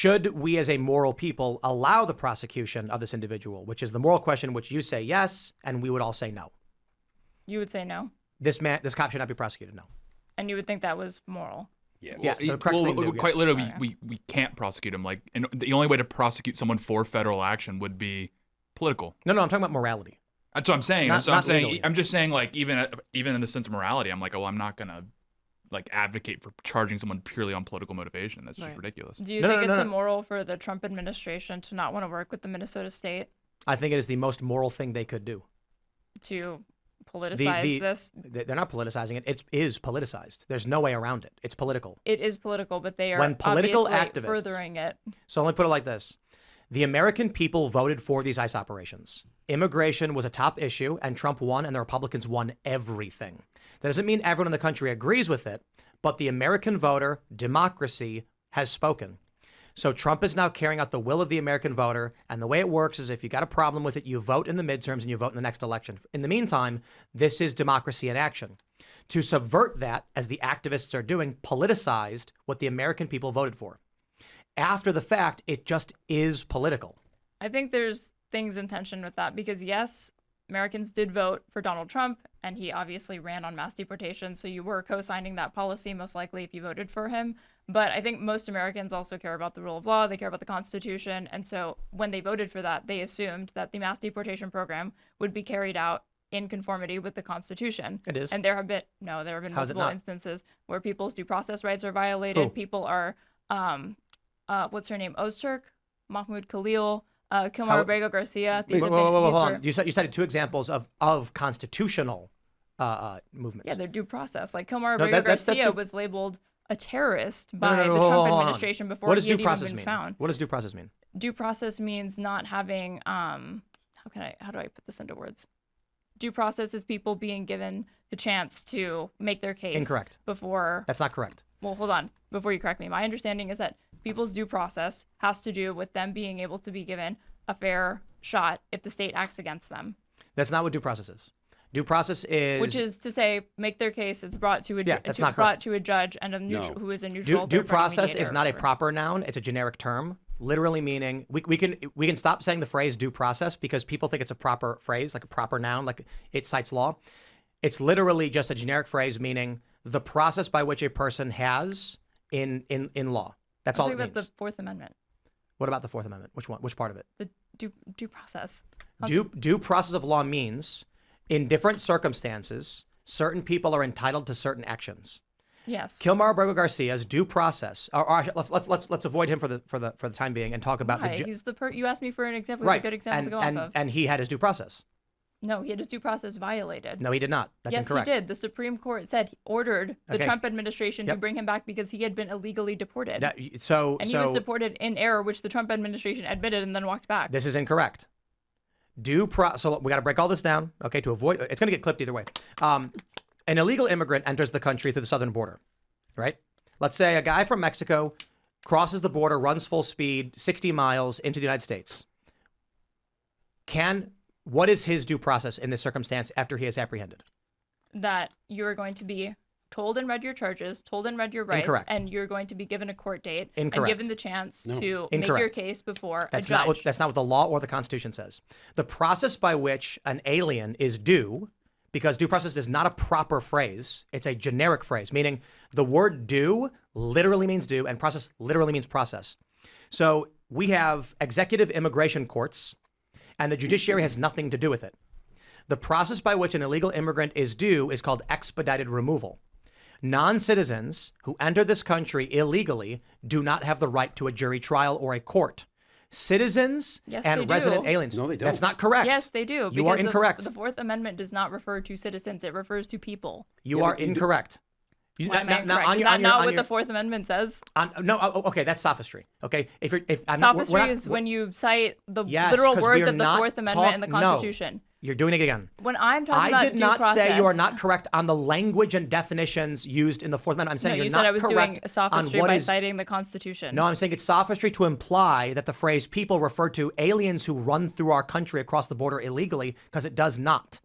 should we as a moral people allow the prosecution of this individual, which is the moral question, which you say yes, and we would all say no. You would say no? This cop should not be prosecuted, no. And you would think that was moral? Yes. Yeah, the correct thing to do, quite yes. literally, we can't prosecute him. Like, and the only way to prosecute someone for federal action would be political. No, I'm talking about morality. That's what I'm saying. Not legally. I'm just saying, like, even in the sense of morality, I'm like, oh, I'm not gonna like advocate for charging someone purely on political motivation. That's just ridiculous. Do you think it's immoral for the Trump administration to not want to work with the Minnesota state? I think it is the most moral thing they could do. To politicize this? They're not politicizing it. It is politicized. There's no way around it. It's political. It is political, but they are when political obviously activists, furthering it. So let me put it like this. The American people voted for these ICE operations. Immigration was a top issue, and Trump won, and the Republicans won everything. That doesn't mean everyone in the country agrees with it, but the American voter, democracy, has spoken. So Trump is now carrying out the will of the American voter. And the way it works is if you got a problem with it, you vote in the midterms and you vote in the next election. In the meantime, this is democracy in action. To subvert that, as the activists are doing, politicized what the American people voted for. After the fact, it just is political. I think there's things in tension with that because, yes, Americans did vote for Donald Trump, and he obviously ran on mass deportation. So you were co-signing that policy, most likely, if you voted for him. But I think most Americans also care about the rule of law. They care about the Constitution. And so when they voted for that, they assumed that the mass deportation program would be carried out in conformity with the Constitution. It is. And there have been multiple instances where people's due process rights are violated. Who? People are, what's her name? Ozturk, Mahmoud Khalil, Kilmar Abrego Garcia. Hold on. You cited two examples of constitutional movements. Yeah, their due process. Like Kilmar Abrego Garcia was labeled a terrorist by the Trump administration before he had even been found. What does due process mean? Due process means not having how do I put this into words? Due process is people being given the chance to make their case. Incorrect. Before. That's not correct. Well, hold on. Before you correct me, my understanding is that people's due process has to do with them being able to be given a fair shot if the state acts against them. That's not what due process is. Due process is... Which is to say, make their case, it's brought to a, to a judge and who is a neutral Due process mediator is not a proper noun. It's a generic term, literally meaning... We can stop saying the phrase due process because people think it's a proper phrase, like a proper noun, like it cites law. It's literally just a generic phrase meaning the process by which a person has in law. That's all it means. About the Fourth Amendment. What about the Fourth Amendment? Which one? Which part of it? The due process. Due process of law means... in different circumstances, certain people are entitled to certain actions. Yes. Kilmar Abrego Garcia's due process. Or let's avoid him for the time being and talk about he's you asked me for an example. He's a good example to go off of. And he had his due process. No, he had his due process violated. No, he did not. That's incorrect. Yes, he did. The Supreme Court ordered the Trump administration to bring him back because he had been illegally deported. He was deported in error, which the Trump administration admitted and then walked back. This is incorrect. So we got to break all this down, okay, to avoid, it's going to get clipped either way. An illegal immigrant enters the country through the southern border, right? Let's say a guy from Mexico crosses the border, runs full speed, 60 miles into the United States. What is his due process in this circumstance after he is apprehended? That you're going to be told and read your charges, told and read your rights, Incorrect. And you're going to be given a court date Incorrect. and given the chance to make your case before a judge. That's not what the law or the Constitution says. The process by which an alien is due, because due process is not a proper phrase, it's a generic phrase, meaning the word due literally means due and process literally means process. So we have executive immigration courts and the judiciary has nothing to do with it. The process by which an illegal immigrant is due is called expedited removal. Non-citizens who enter this country illegally do not have the right to a jury trial or a court. Citizens and resident aliens. No, they don't. That's not correct. Yes, they do. You are incorrect. The Fourth Amendment does not refer to citizens. It refers to people. You are incorrect. Is that not what the Fourth Amendment says? Okay, that's sophistry. Okay, sophistry is when you cite the literal words of the Fourth Amendment in the Constitution. No, you're doing it again. When I'm talking about I did not say you are not correct on the language and definitions used in the Fourth Amendment. I'm saying you're not correct. You said I was doing sophistry by citing the Constitution. No, I'm saying it's sophistry to imply that the phrase people refer to aliens who run through our country across the border illegally, because it does not.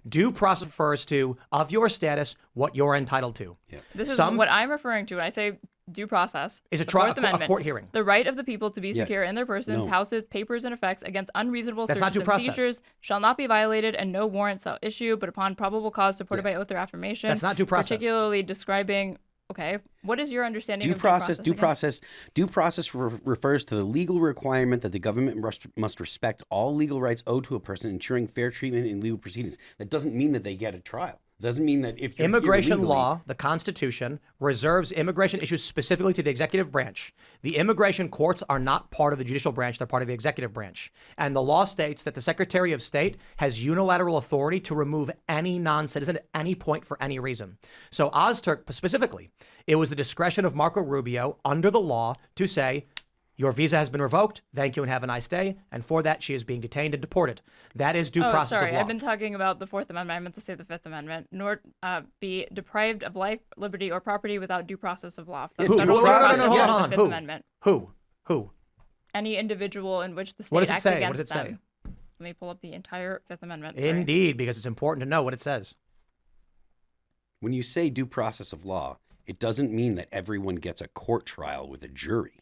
Due process refers to, of your status, what you're entitled to. Yeah. This is what I'm referring to when I say due process, Is a the trial Fourth a Amendment, court hearing? the right of the people to be Yeah. secure in their persons, No. houses, papers, and effects against unreasonable That's not searches due and process. seizures shall not be violated, and no warrant shall issue, but upon probable cause supported by oath or affirmation. That's not due process. Particularly describing. Okay, what is your understanding Due of process. due process? Due process refers to the legal requirement that the government must respect all legal rights owed to a person, ensuring fair treatment in legal proceedings. That doesn't mean that they get a trial. Doesn't mean that if you're here Immigration legally- law, the Constitution, reserves immigration issues specifically to the executive branch. The immigration courts are not part of the judicial branch, they're part of the executive branch. And the law states that the Secretary of State has unilateral authority to remove any non-citizen at any point for any reason. So Ozturk specifically, it was the discretion of Marco Rubio under the law to say, your visa has been revoked. Thank you and have a nice day. And for that, she is being detained and deported. That is due process sorry, of law. I've been talking about the Fourth Amendment. I meant to say the Fifth Amendment. Nor be deprived of life, liberty, or property without due process of law. That's Who? federal No, no, no, process no, no, under hold the on. Fifth Who? Amendment. Who? Any individual in which the state What does it acts say? against What does it say? them. Let me pull up the entire Fifth Amendment. Sorry. Indeed, because it's important to know what it says. When you say due process of law, it doesn't mean that everyone gets a court trial with a jury.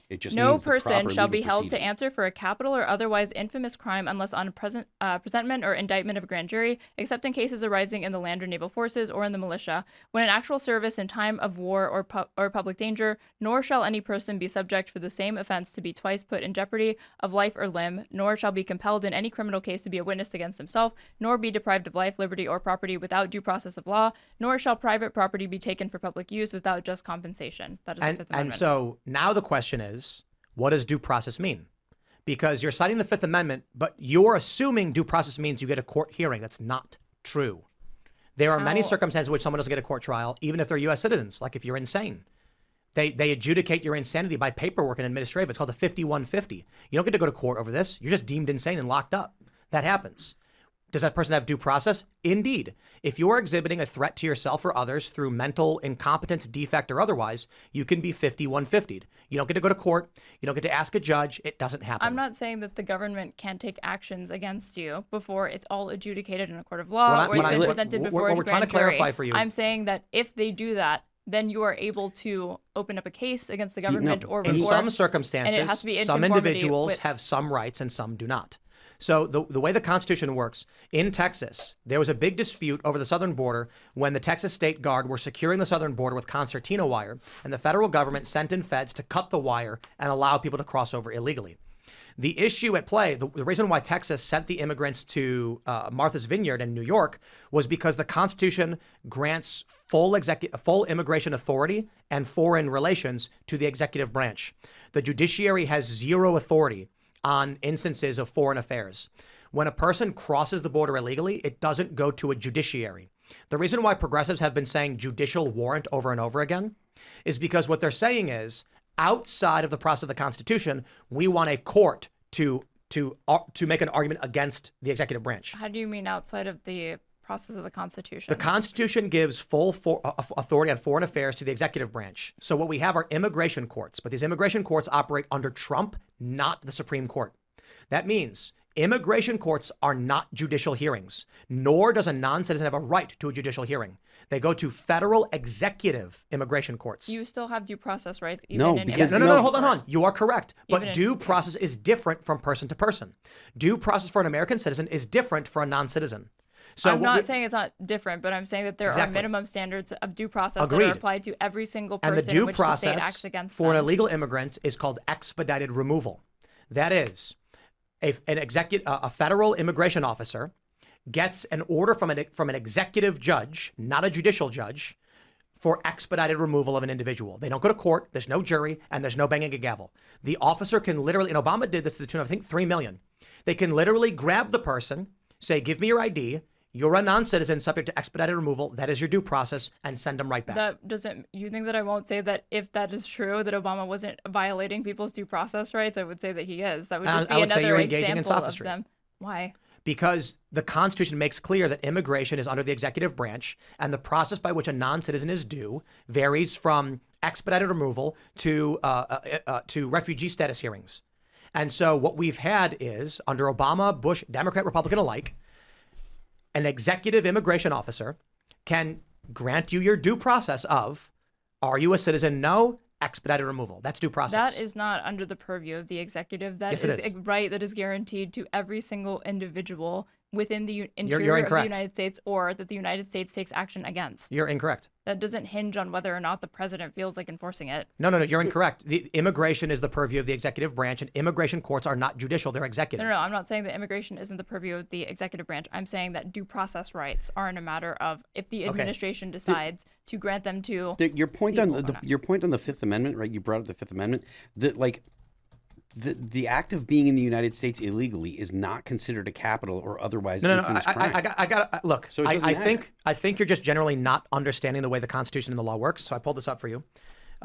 It just No means the person proper shall legal be held to proceeding. answer for a capital or otherwise infamous crime unless on presentment or indictment of a grand jury, except in cases arising in the land or naval forces or in the militia, when in actual service in time of war or public danger, nor shall any person be subject for the same offense to be twice put in jeopardy of life or limb, nor shall be compelled in any criminal case to be a witness against himself, nor be deprived of life, liberty, or property without due process of law, nor shall private property be taken for public use without just compensation. That is the Fifth Amendment. And so now the question is, what does due process mean? Because you're citing the Fifth Amendment, but you're assuming due process means you get a court hearing. That's not true. There are many How- circumstances in which someone doesn't get a court trial, even if they're U.S. citizens, like if you're insane. They adjudicate your insanity by paperwork and administrative. It's called a 5150. You don't get to go to court over this. You're just deemed insane and locked up. That happens. Does that person have due process? Indeed. If you're exhibiting a threat to yourself or others through mental incompetence, defect, or otherwise, you can be 5150'd. You don't get to go to court. You don't get to ask a judge. It doesn't happen. I'm not saying that the government can't take actions against you before it's all adjudicated in a court of law What I- or what it's I- been what- presented what before we're a trying grand to clarify jury. for you- I'm saying that if they do that, then you are able to open up a case against the government or In report. some and it circumstances, has to be in some conformity individuals with- have some rights and some do not. So the way the Constitution works, in Texas, there was a big dispute over the southern border when the Texas State Guard were securing the southern border with concertina wire, and the federal government sent in feds to cut the wire and allow people to cross over illegally. The issue at play, the reason why Texas sent the immigrants to Martha's Vineyard in New York was because the Constitution grants full immigration authority and foreign relations to the executive branch. The judiciary has zero authority on instances of foreign affairs. When a person crosses the border illegally, it doesn't go to a judiciary. The reason why progressives have been saying judicial warrant over and over again is because what they're saying is, outside of the process of the Constitution, we want a court to make an argument against the executive branch. How do you mean outside of the process of the Constitution? The Constitution gives full authority on foreign affairs to the executive branch. So what we have are immigration courts, but these immigration courts operate under Trump, not the Supreme Court. That means immigration courts are not judicial hearings, nor does a non-citizen have a right to a judicial hearing. They go to federal executive immigration courts. You still have due process rights even No, in because- immigration No, hold on. court. You are correct. Even But in- due process is different from person to person. Due process for an American citizen is different for a non-citizen. So I'm what not we- saying it's not different, but I'm saying that there are Exactly. minimum standards of due process that Agreed. are applied to every single And person the due in which the state process acts against for an them. illegal immigrant is called expedited removal. That is, a federal immigration officer gets an order from an executive judge, not a judicial judge, for expedited removal of an individual. They don't go to court, there's no jury, and there's no banging a gavel. The officer can literally, and Obama did this to the tune of, I think, 3 million. They can literally grab the person, say, give me your ID, you're a non-citizen subject to expedited removal, that is your due process, and send them right back. That doesn't. You think that I won't say that if that is true, that Obama wasn't violating people's due process rights? I would say that he is. That would just be I would say another you're engaging in example of sophistry. them. Why? Because the Constitution makes clear that immigration is under the executive branch, and the process by which a non-citizen is due varies from expedited removal to refugee status hearings. And so what we've had is, under Obama, Bush, Democrat, Republican alike, an executive immigration officer can grant you your due process of, are you a citizen? No. expedited removal. That's due process. That is not under the purview of the executive. That Yes, it is is. a right that is guaranteed to every single individual within the You're interior of the incorrect. United States, or that the United States takes action against. You're incorrect. That doesn't hinge on whether or not the president feels like enforcing it. No, you're incorrect. The immigration is the purview of the executive branch, and immigration courts are not judicial; they're executive. No, I'm not saying that immigration isn't the purview of the executive branch. I'm saying that due process rights aren't a matter of if the administration decides to grant them to. Your point people on or not. your point on the Fifth Amendment, right? You brought up the Fifth Amendment. That like the act of being in the United States illegally is not considered a capital or otherwise infamous crime. I got. Look, So it doesn't I think you're just generally not understanding the way the Constitution and the law works. So I pulled this up for you.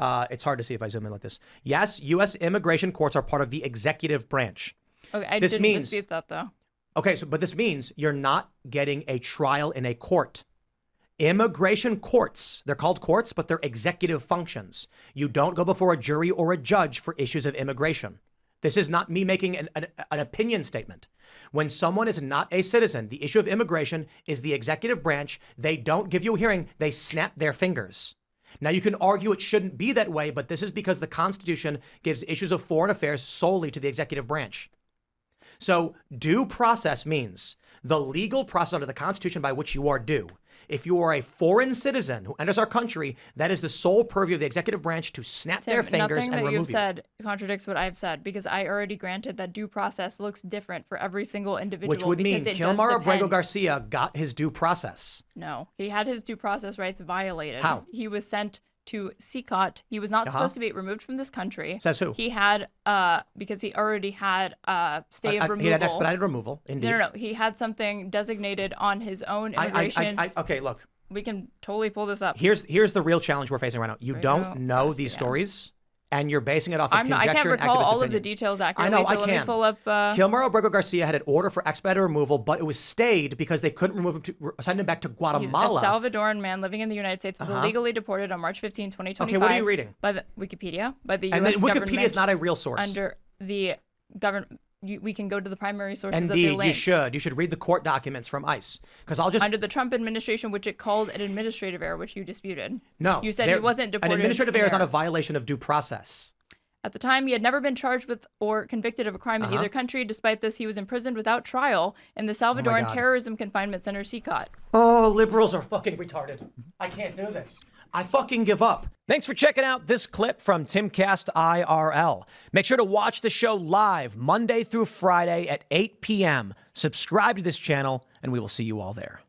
It's hard to see if I zoom in like this. Yes, U.S. immigration courts are part of the executive branch. Okay, I This didn't means- dispute that though. Okay, but this means you're not getting a trial in a court. Immigration courts, they're called courts, but they're executive functions. You don't go before a jury or a judge for issues of immigration. This is not me making an opinion statement. When someone is not a citizen, the issue of immigration is the executive branch. They don't give you a hearing. They snap their fingers. Now, you can argue it shouldn't be that way, but this is because the Constitution gives issues of foreign affairs solely to the executive branch. So due process means the legal process under the Constitution by which you are due. If you are a foreign citizen who enters our country, that is the sole purview of the executive branch to snap their fingers Nothing and that remove you've you. said contradicts what I've said, because I already granted that due process looks different for every single individual. Which would mean because it does Kilmar Abrego depend. Garcia got his due process. No, he had his due process rights violated. How? He was sent to CCOT. He was not supposed to be removed from this country. Says who? He had, because he already had stay of removal. He had expedited removal, indeed. No. He had something designated on his own immigration. Okay, look. We can totally pull this up. Here's the real challenge we're facing right now. You don't know these Garcia. stories, and you're basing it off of I conjecture can't and recall activist all of the opinion. details I accurately. know, so I let can. me pull up. Kilmar Abrego Garcia had an order for expedited removal, but it was stayed because they couldn't remove him send him back to He's a Guatemala. Salvadoran man living in the United States was illegally deported on March 15, 2025. Okay, what are you reading? By the Wikipedia, by the And U.S. then Wikipedia government is not a real source. under the government. We can go to the primary sources that they Indeed, link. you should. You should read the court documents from ICE. Because I'll just Under the Trump administration, which it called an administrative error, which you disputed. no. You said he wasn't deported. An administrative in error is not a error. violation of due process. At the time, he had never been charged with or convicted of a crime in either country. Despite this, he was imprisoned without trial in the Salvadoran God. Terrorism Confinement Center, CCOT. Oh, liberals are fucking retarded. I can't do this. I fucking give up. Thanks for checking out this clip from Timcast IRL. Make sure to watch the show live Monday through Friday at 8 p.m. Subscribe to this channel, and we will see you all there.